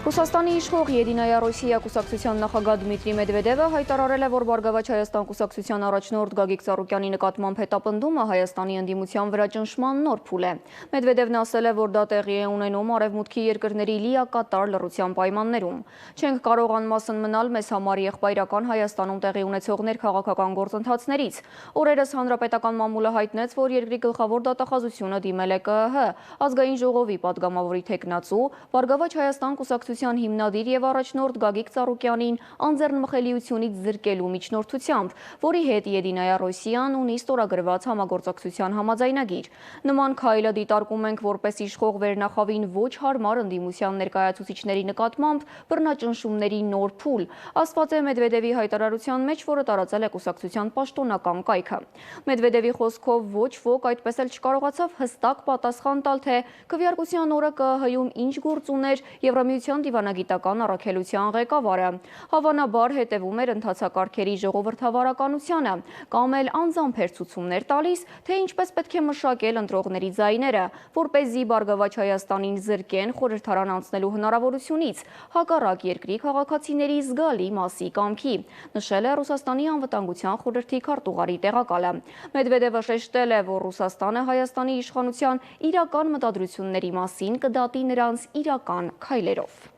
Ռուսաստանի իշխող Եդինայա Ռոսիա կուսակցության նախագահ Դմիտրի Մեդվեդևը հայտարարել է, որ Բարգավաճ Հայաստան կուսակցության առաջնորդ Գագիկ Ծառուկյանի նկատմամբ հետապնդումը Հայաստանի ընդդիմության վրա ճնշման նոր փուլ է։ Մեդվեդևն ասել է, որ դա տեղի է ունենում արևմուտքի երկրների լիակատար լռության պայմաններում։ Չենք կարող անմասն մնալ մեզ համար եղբայրական Հայաստանում տեղի ունեցող ներքաղաքական գործընթացներից։ Օրերս հանրապետական մամուլը հայտնեց, որ երկրի գլխավոր դատախազությունը դիմել է ԿԸՀ, ազգային ժողովի падգամավորի թեկնածու Բարգավաճ Հայաստան կուսակցության հիմնադիր եւ առաջնորդ Գագիկ Ծառուկյանին անձեռնմխելիությունից զրկելու միջնորդությամբ, որի հետ Եդինայա Ռոսիան ունի ստորագրված համագործակցության համաձայնագիր։ Նման քայլը դիտարկում ենք որպես իշխող վերնախավին ոչ հարմար ընդդիմության ներկայացուցիչների նկատմամբ բռնաճնշումների նոր փուլ, ասված է Մեդվեդևի հայտարարության մեջ, որը տարածել է կուսակցության պաշտոնական կայքը։ Մեդվեդևի խոսքով ոչ ոք այդպես էլ չկարողացավ հստակ պատասխան տալ, թե քվեարկության օրը ԿԸՀ-ում ինչ գործ ուներ Եվրամիության դիվանագիտական առաքելության ղեկավարը։ Հավանաբար հետևում էր ընթացակարգերի ժողովրդավարականությանը կամ էլ անձամբ էր ցուցումներ տալիս, թե ինչպես պետք է մշակել ընտրողների ձայները, որպեսզի Բարգավաճ Հայաստանին զրկեն խորհրդարան անցնելու հնարավորությունից, հակառակ երկրի քաղաքացիների զգալի մասի կամքի, նշել է Ռուսաստանի անվտանգության խորհրդի քարտուղարի տեղակալը։ Մեդվեդևը շեշտել է, որ Ռուսաստանը Հայաստանի իշխանության իրական մտադրությունների մասին կդատի նրանց իրական քայլերով։